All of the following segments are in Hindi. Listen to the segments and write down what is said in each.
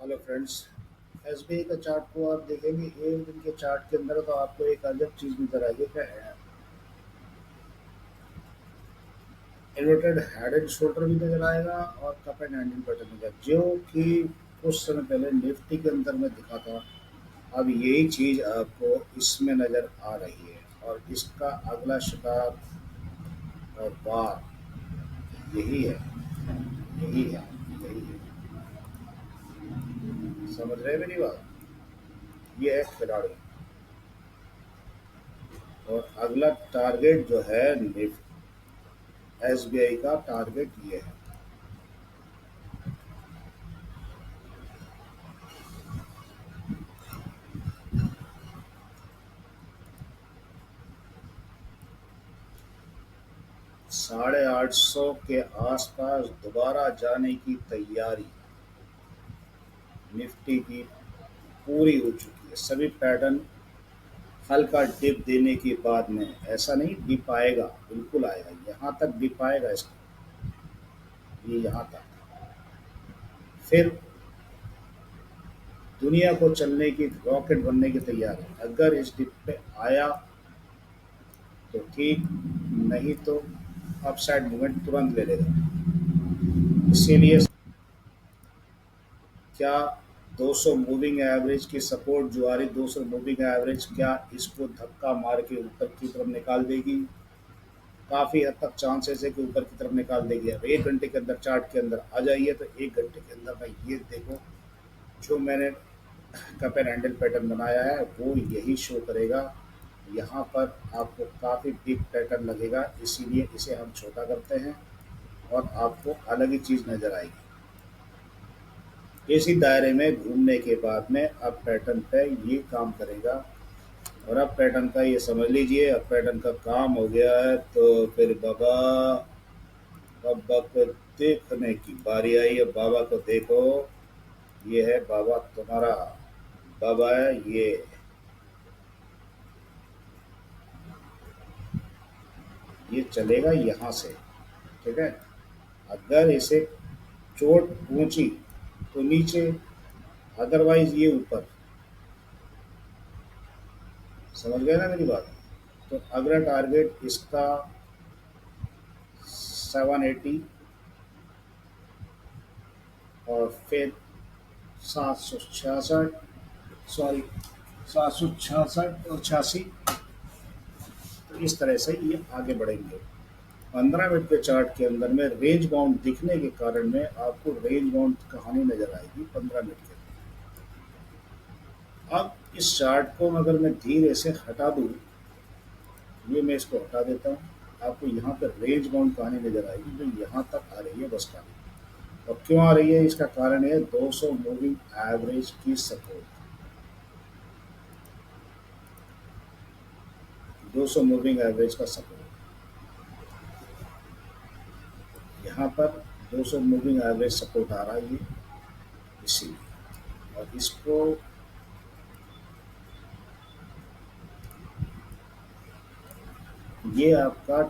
Hello friends. एसबीआई का चार्ट को आप देखेंगे एक दिन के चार्ट के अंदर तो आपको एक अजब चीज नजर आएगी। क्या है? इन्वर्टेड हेड एंड शोल्डर भी नजर आएगा और कप एंड हैंडल पैटर्न नजर, जो कि कुछ समय पहले निफ्टी के अंदर में दिखा था। अब यही चीज आपको इसमें नजर आ रही है और इसका अगला शिकार और बार यही है। यही है। यही है। समझ रहे हैं मेरी बात? ये है खिलाड़ी। और अगला टारगेट जो है एसबीआई का टारगेट ये है। 850 के आसपास दोबारा जाने की तैयारी निफ्टी की पूरी हो चुकी है। सभी पैटर्न हल्का डिप देने के बाद में, ऐसा नहीं डिप आएगा, बिल्कुल आएगा, यहाँ तक डिप आएगा इसका। ये यहाँ तक फिर दुनिया को चलने की रॉकेट बनने की तैयारी। अगर इस डिप पे आया तो ठीक, नहीं तो अपसाइड मूवमेंट तुरंत ले लेगा। इसीलिए क्या 200 मूविंग एवरेज की सपोर्ट जो आ रही, 200 मूविंग एवरेज क्या इसको धक्का मार के ऊपर की तरफ निकाल देगी? काफी हद तक चांसेस है कि ऊपर की तरफ निकाल देगी। अब 1 घंटे के अंदर चार्ट के अंदर आ जाइए तो 1 घंटे के अंदर का ये देखो, जो मैंने कप एंड हैंडल पैटर्न बनाया है वो यही शो करेगा। यहाँ पर आपको काफी बिग पैटर्न लगेगा, इसीलिए इसे हम छोटा करते हैं और आपको अलग ही चीज नजर आएगी। इसी दायरे में घूमने के बाद में अब पैटर्न पे ये काम करेगा। और अब पैटर्न का ये समझ लीजिए, अब पैटर्न का काम हो गया है तो फिर बाबा, बाबा को देखने की बारी आई है। बाबा को देखो, ये है बाबा तुम्हारा। बाबा है ये चलेगा यहाँ से। ठीक है? अगर इसे चोट पहुंची तो नीचे, अदरवाइज ये ऊपर। समझ गए ना मेरी बात? तो अगला टारगेट इसका 780 और फिर 766, सॉरी 766 और 86। तो इस तरह से ये आगे बढ़ेंगे। 15 मिनट के चार्ट के अंदर में रेंज बाउंड दिखने के कारण में आपको रेंज बाउंड कहानी नजर आएगी 15 मिनट के अंदर। अब इस चार्ट को अगर मैं धीरे से हटा दूं, ये मैं इसको हटा देता हूँ, आपको यहाँ पर रेंज बाउंड कहानी नजर आएगी जो यहाँ तक आ रही है बस कहानी। और क्यों आ रही है? इसका कारण है 200 मूविंग एवरेज की सपोर्ट। 200 मूविंग एवरेज का सपोर्ट यहाँ पर, 200 मूविंग एवरेज सपोर्ट आ रहा है ये, इसीलिए। और इसको ये आपका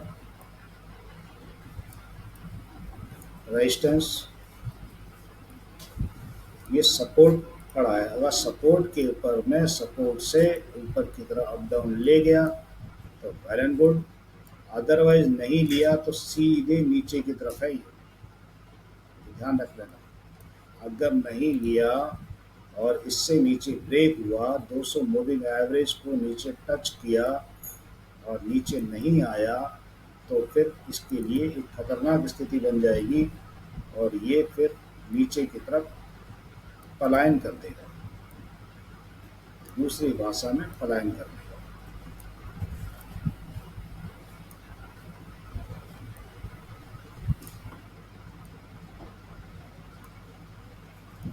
रेजिस्टेंस, ये सपोर्ट पड़ा है। अगर सपोर्ट के ऊपर में, सपोर्ट से ऊपर की तरफ अप डाउन ले गया तो वेल एंड गुड, अदरवाइज नहीं लिया तो सीधे नीचे की तरफ है ये, ध्यान रख लेना। अगर नहीं लिया और इससे नीचे ब्रेक हुआ, 200 मूविंग एवरेज को नीचे टच किया और नीचे नहीं आया, तो फिर इसके लिए एक खतरनाक स्थिति बन जाएगी और ये फिर नीचे की तरफ पलायन कर देगा। दूसरी भाषा में पलायन कर देगा।